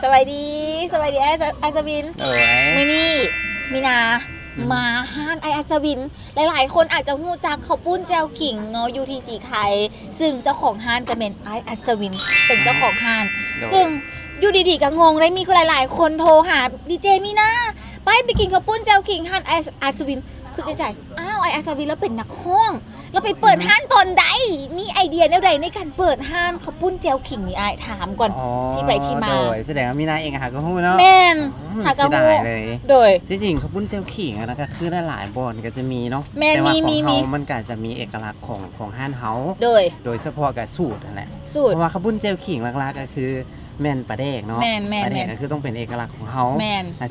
สวัสดีไอ้อัศวินมื้อนี้มีนามาห้านไออัศวินหลายๆคนอาจจะรู้จักข้าวปุ้นแจวขิงเนาะอยู่ที่สีไข่ซึ่งเจ้าของห้านจะเป็นไออัศวินเป็นเจ้าของห้านซึ่งอยู่ดีๆก็งงเลยมีคนหลายๆคนโทรหาดีเจมีนาไปกินข้าวปุ้นแจวขิงห้านไออัศวินคือในใจอ้าวไออัศวินแล้วเป็นนักห้องแล้วไปเปิดห้านตอนใดมีไอเดียแนวใดในการเปิดห้านข้าวปุ้นแจวขิงนี่ไอถามก่อนที่ไปที่มาแสดงว่ามีนาเองหากระหู้เนาะแม่นหากระหู้เลยโดยที่จริงข้าวปุ้นเจ้าขิงนะก็คือหลายบอนก็จะมีเนาะแต่ว่าของเฮามันก็จะมีเอกลักษณ์ของห้านเฮาโดยเฉพาะกับสูตรนั่นแหละเพราะว่าข้าวปุ้นเจ้าขิงหลักๆก็คือแม่นปลาแดกเนาะปลาแดกก็คือต้องเป็นเอกลักษณ์ของเฮา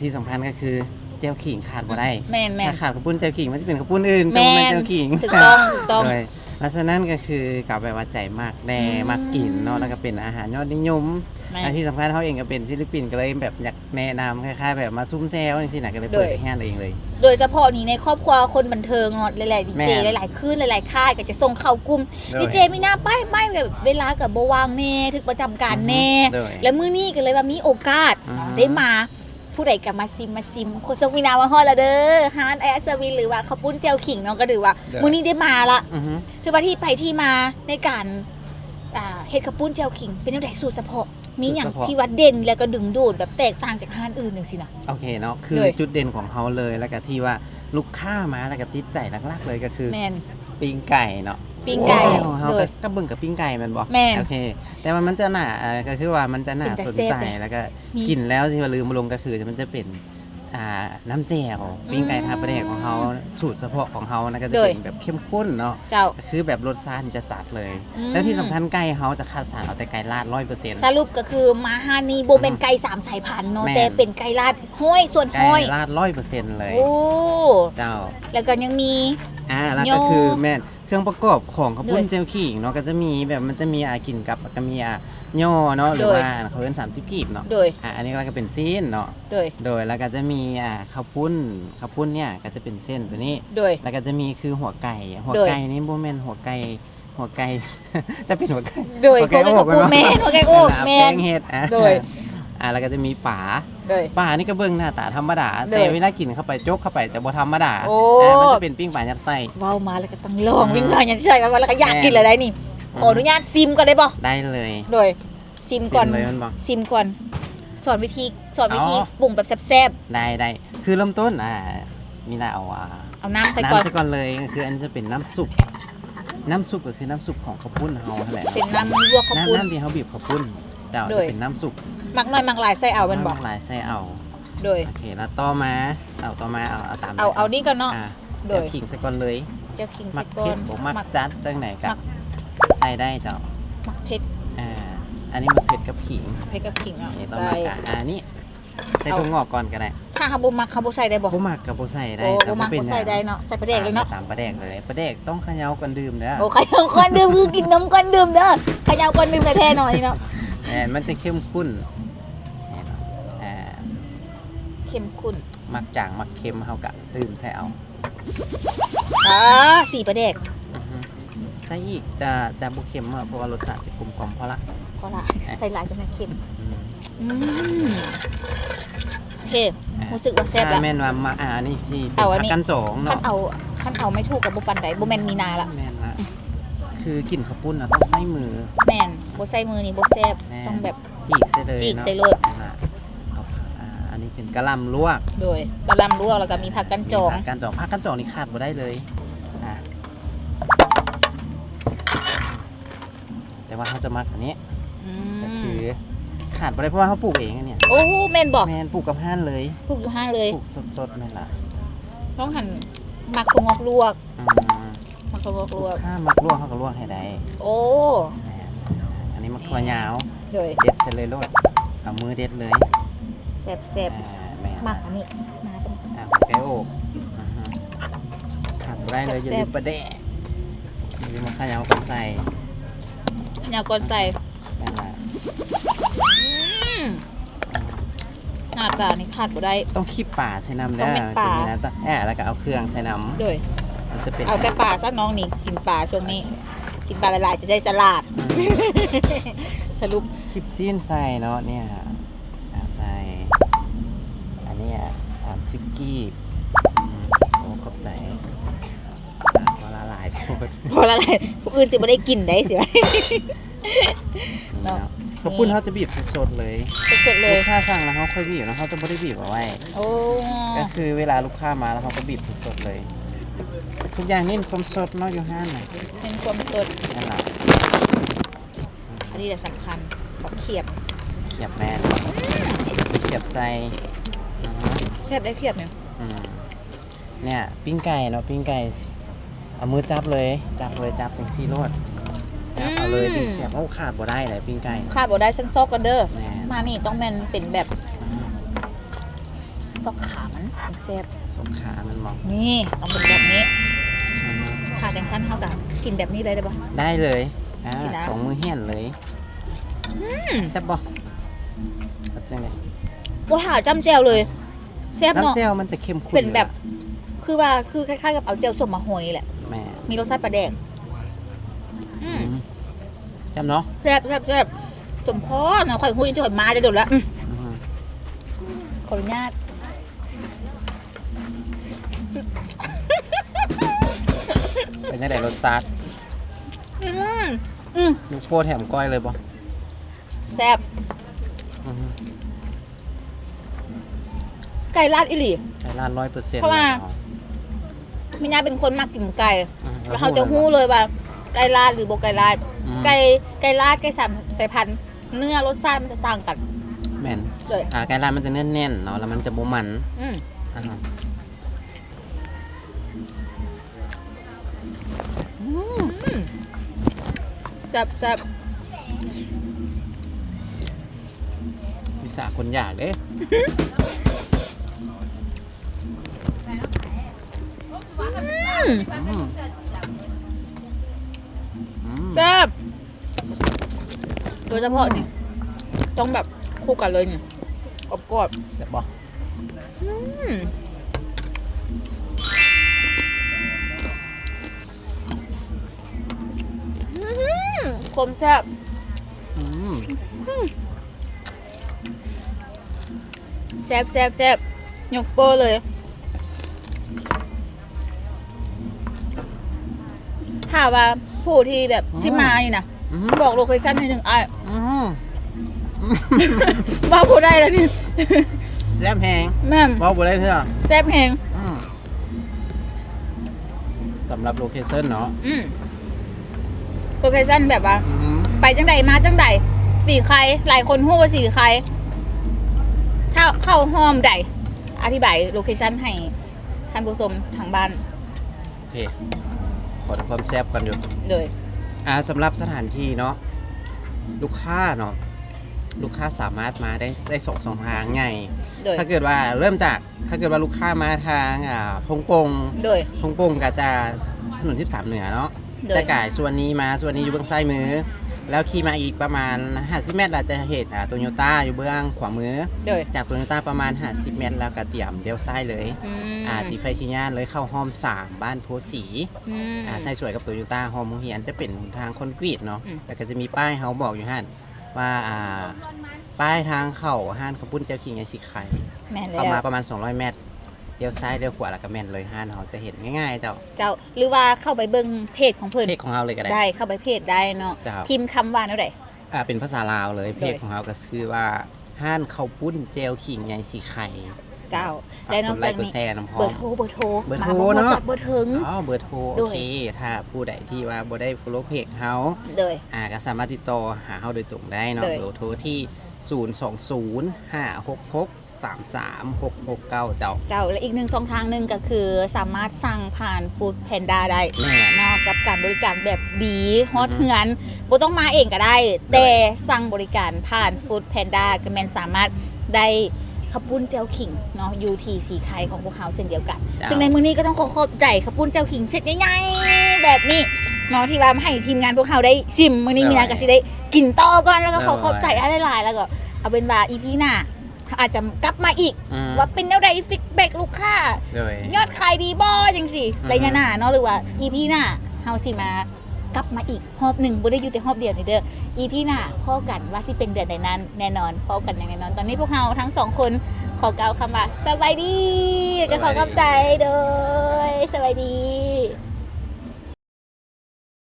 ที่สำคัญก็คือเจ้าขิงขาดบ่ได้ถ้าขาดข้าวปุ้นเจ้าขิงมันจะเป็นข้าวปุ้นอื่นก็ไม่เจ้าขิงถูกต้องลักษณะนั้นก็คือกับแบบว่าใจมากแน่มากกินเนาะแล้วก็เป็นอาหารยอดนิยมที่สำคัญเขาเองก็เป็นศิลปินก็เลยแบบอยากแนะนำคล้ายๆแบบมาซุ้มแซวนี่สินะก็เลยเปิดงานเองเลยโดยเฉพาะนี้ในครอบครัวคนบันเทิงเนาะหลายๆดีเจหลายๆคืนหลายๆค่ายก็จะส่งเข้ากลุ่มดีเจมีหน้าป้ายแบบเวลากับบ่วางแน่ถึกประจำการแน่แล้วมื้อนี้ก็เลยว่ามีโอกาสได้มาผู้ใดกับมาซิมคนส่งมีนามาฮอดละเด้อฮานไออัศวินหรือว่าข้าวปุ้นเจลขิงเนาะก็ถือว่ามื้อนี้ได้มาละถือว่าที่ไปที่มาในการเฮ็ดข้าวปุ้นเจลขิงเป็นแนวใดสูตรเฉพาะมีอย่างที่ว่าเด่นแล้วก็ดึงดูดแบบแตกต่างจากห้านอื่นจังซี่นะโอเคเนาะคือจุดเด่นของเฮาเลยแล้วก็ที่ว่าลูกค้ามาแล้วก็ติดใจหลักๆเลยก็คือปิ้งไก่เนาะปิ้งไก่เฮาก็เบิ่งกับปิ้งไก่มันบ่โอเคแต่ว่ามันจะน่าก็คือว่ามันจะน่าสนใจแล้วก็กินแล้วที่ว่าลืมลงก็คือมันจะเป็นน้ำแจ่วปิ้งไก่ทาปลาแดกของเฮาสูตรเฉพาะของเฮานะก็จะเป็นแบบเข้มข้นเนาะคือแบบรสชาติจะจัดเลยแล้วที่สำคัญไก่เฮาจะคัดสรรเอาแต่ไก่ลาด 100% สรุปก็คือมาฮานีบ่เป็นไก่3สายพันธุ์เนาะแต่เป็นไก่ลาดห้อยส่วนห้อยไก่ลาด 100% เลยโอ้เจ้าแล้วก็ยังมีแล้วก็คือแม่นเครื่องประกอบของข้าวปุ้นเจลขิงเนาะก็จะมีแบบมันจะมีกินกับก็มีย่อเนาะหรือว่าเขาเป็น30กีบเนาะอันนี้ก็เป็นเส้นเนาะโดยแล้วก็จะมีข้าวปุ้นเนี่ยก็จะเป็นเส้นตัวนี้แล้วก็จะมีคือหัวไก่นี่บ่แม่นหัวไก่จะเป็นหัวไก่โอกแม่นหัวไก่โอกแม่นเฮ็ดแล้วก็จะมีป่านี่ก็เบิ่งหน้าตาธรรมดาแต่เวลากินเข้าไปจกเข้าไปจะบ่ธรรมดามันจะเป็นปิ้งป่ายัดไส้ว้าวมาแล้วก็ต้องลองปิ้งป่ายัดไส้กันแล้วก็อยากกินเลยได้นี่ขออนุญาตซิมก่อนได้บ่ได้เลยโดยซิมก่อนสอนวิธีปรุงแบบแซ่บๆได้คือเริ่มต้นมีนาเอาน้ำใส่ก่อนเลยคืออันนี้จะเป็นน้ำซุปก็คือน้ำซุปของข้าวปุ้นเฮาแหละเป็นน้ำลวกข้าวปุ้นน้ำที่เฮาบีบข้าวปุ้นจะเป็นน้ำซุปมักน้อยมักหลายใส่เอามันบอกมักหลายใส่เอาโดยโอเคแล้วต่อมาเอาตามเอานี่ก่อนเนาะโดยขิงใส่ก่อนเลยมักเผ็ดบ่มักจัดจังไหนกับใส่ได้เจ้ามักเผ็ดอันนี้มักเผ็ดกับขิงเนาะใส่นี่ใส่ถั่วงอกก่อนก็ได้ถ้าบ่มักบ่ใส่ได้บ่มักกับบ่ใส่ได้บ่มักบ่ใส่ได้เนาะใส่ปลาแดกเลยเนาะตามปลาแดกเลยปลาแดกต้องเขย่าก่อนดื่มเด้อเขย่าก่อนดื่มคือกินนมก่อนดื่มเด้อเขย่าก่อนดื่มแท้ๆหน่อยเนาะมันจะเข้มข้นเข้มข้นมักจางมักเค็มเฮากะดื่มใส่เอาสีปลาแดกใส่อีกจะบ่เค็มเพราะว่ารสชาติจะกลมกล่อมพอละใส่หลายจะไม่เค็มโอเครู้สึกว่าแซ่บแล้วแม่นว่ามานี่พี่ผักกันจองเนาะขั้นเอาไม่ถูกกับบ่ปันใดบ่แม่นมีนาละแม่นละคือกินข้าวปุ้นต้องใส่มือแม่นบ่ใส่มือนี่บ่แซ่บต้องแบบจีกใส่เลยจีกใส่เลยอันนี้เป็นกะหล่ำลวกโดยกะหล่ำลวกแล้วก็มีผักกันจองผักกันจองนี่ขาดบ่ได้เลยแต่ว่าเขาจะมักอันนี้ก็คือขาดบ่ได้เพราะว่าเขาปลูกเองอันนี้โอ้แม่นบอกแม่นปลูกกับห้านเลยปลูกอยู่ห้านเลยปลูกสดๆนั่นล่ะต้องหั่นมักงอกลวกมักงอกลวกถ้ามักลวกเขาก็ลวกให้ได้โอ้อันนี้มักถั่วยาวเด็ดเลยโลดเอามือเด็ดเลยแซ่บๆมักอันนี้มาตรงแก้วขาดบ่ได้เลยอย่าลืมปลาแดกนี่มาขยำก่อนใส่หน้าตานี่ขาดบ่ได้ต้องขี้ป่าใส่น้ำได้จะมีนะแล้วก็เอาเครื่องใส่น้ำด้วยมันจะเป็นเอาแต่ปลาซะน้องนี่กินปลาช่วงนี้กินปลาหลายๆจะได้สลัดสรุปชิปซีนใส่เนาะเนี่ย ใส่อันนี้30 กีบโอ้ขอบใจพอละลายพอละลายผู้อื่นสิบ่ได้กินได้สิ เนาะข้าวปุ้นเขาจะบีบสดๆเลยสดๆเลยลูกค้าสั่งแล้วเขาค่อยบีบแล้วเขาจะไม่ได้บีบเอาไว้โอ้ก็คือเวลาลูกค้ามาแล้วเขาก็บีบสดๆเลยทุกอย่างนี่ความสดเนาะอยู่ห้านน่ะเป็นความสดนั่นแหละอันนี้แหละสำคัญบักเขียบแม่เขียบใส่เขียบได้เขียบเนี่ยเนี่ยปิ้งไก่เนาะปิ้งไก่เอามือจับเลยจังซี่โลดจับเอาเลยจริงเสียบโอ้ขาดบ่ได้เลยปิ้งไก่ขาดบ่ได้ซันซอกกันเด้อมานี่ต้องเป็นแบบซอกขามันแซ่บซอกขามันมองนี่ต้องเป็นแบบนี้ขาจังสั้นเท่ากันกินแบบนี้เลยได้ปะได้เลย2 มือเหี้ยนเลยแซ่บบ่จังไงบ่ถาจ้ำแจ่วเลยแซ่บเนาะน้ำแจ่วมันจะเข้มข้นเป็นแบบคือคล้ายๆกับเอาแจ่วส้มมาหอยแหละมีรสชาติปลาแดงจำเนาะแซ่บสมพอเนาะข่อยหุ้ยจะข่อยมาจะโดดละขออนุญาตเป็นยังไงรสชาติลูกโป่แถมก้อยเลยบ่แซ่บไก่ลาดอิหลีไก่ลาด100%เพราะว่ามิน่าเป็นคนมากกินไก่แล้วเขาจะหู้เลยว่าไก่ลาดหรือโบไก่ลาดไก่ลาดไก่สามสายพันธุ์เนื้อรสชาติมันจะต่างกันแม่นเลยไก่ลาดมันจะแน่นๆเนาะแล้วมันจะบ่มันแซ่บพิซซ่าคนอยากเด้แซ่บโดยเฉพาะนี่ต้องแบบคู่กันเลยนี่กรอบแซ่บบ่คมแซ่บแซ่บยกโป้เลยถ้าว่าผู้ที่แบบชิมาอยู่นะบอกโลเคชั่นให้หนึ่งว่าผู้ได้แล้วนี่แซ่บแหงแม่ว่าผู้ได้เท่าแซ่บแหงสำหรับโลเคชั่นเนาะโลเคชั่นแบบว่าไปจังใดมาจังใดสีใครหลายคนหู้ว่าสีใครถ้าเข้าห้อมใดอธิบายโลเคชั่นให้ท่านผู้ชมทางบ้านโอเคขอความแซ่บกันอยู่เลยสำหรับสถานที่เนาะลูกค้าเนาะลูกค้าสามารถมาได้2 ทางไงถ้าเกิดว่าเริ่มจากถ้าเกิดว่าลูกค้ามาทางพงปงก็จะถนน13เหนือเนาะจะก่ายส่วนนี้มาส่วนนี้อยู่เบื้องซ้ายมือแล้วขี่มาอีกประมาณ50 เมตรเราจะเห็นโตโยต้าอยู่เบื้องขวามือจากโตโยต้าประมาณ50 เมตรแล้วก็เตรียมเลี้ยวซ้ายเลยติดไฟสีญาณเลยเข้าห้อม3บ้านโพสีใส่สวยกับโตโยต้าห้อมมุงเฮียนจะเป็นทางคอนกรีตเนาะแต่ก็จะมีป้ายเขาบอกอยู่ฮั่นว่าป้ายทางเข้าห้านข้าวปุ้นเจ้าขิงไอซิไข่ประมาณ200 เมตรเลี้ยวซ้ายเลี้ยวขวาแล้วก็แม่นเลยห้านเขาจะเห็นง่ายๆเจ้าหรือว่าเข้าไปเบิ่งเพจของเพิ่นเพจของเราเลยก็ได้เข้าไปเพจได้เนาะพิมพ์คำว่าแนวใดเป็นภาษาลาวเลยเพจของเราก็คือว่าห้านข้าวปุ้นเจลขิงไงสีไข่เจ้าและนอกจากนี้เบอร์โทรเนาะจดบ่ถึงเบอร์โทรโอเคถ้าผู้ใดที่ว่าบ่ได้ follow เพจเฮาก็สามารถติดต่อหาเฮาโดยตรงได้เนาะเบอร์โทรที่020-566-33-669เจ้าและอีก1 ช่องทางนึงก็คือสามารถสั่งผ่าน Food Panda ได้เนาะกับการบริการแบบดีฮอตเฮือนบ่ต้องมาเองก็ได้แต่สั่งบริการผ่าน Food Panda ก็แม่นสามารถได้ข้าวปุ้นเจ้าขิงเนาะอยู่ที่สีไข่ของพวกเขาเช่นเดียวกันซึ่งในมื้อนี้ก็ต้องขอขอบใจข้าวปุ้นเจ้าขิงเช็ดง่ายๆแบบนี้เนาะที่ว่าให้ทีมงานพวกเขาได้ชิมมื้อนี้มีนาก็สิได้กินต่อก่อนแล้วก็ขอขอบใจอะไรหลายแล้วก็เอาเป็นว่า EP หน้าอาจจะกลับมาอีกว่าเป็นแนวใดฟีดแบ็กลูกค้ายอดขายดีบ่จังซี่ระยะหน้าเนาะหรือว่า EP หน้าเฮาสิมา กลับมาอีกรอบหนึ่งบ่ได้อยู่แต่รอบเดียวนี่เด้อ EP หน้าพอกันว่าสิเป็นเดือนใดนั้นแน่นอนพอกันอย่างแน่นอนตอนนี้พวกเราทั้งสองคนขอกล่าวคำว่าสบายดีก็ขอกำใจเด้อสบายดี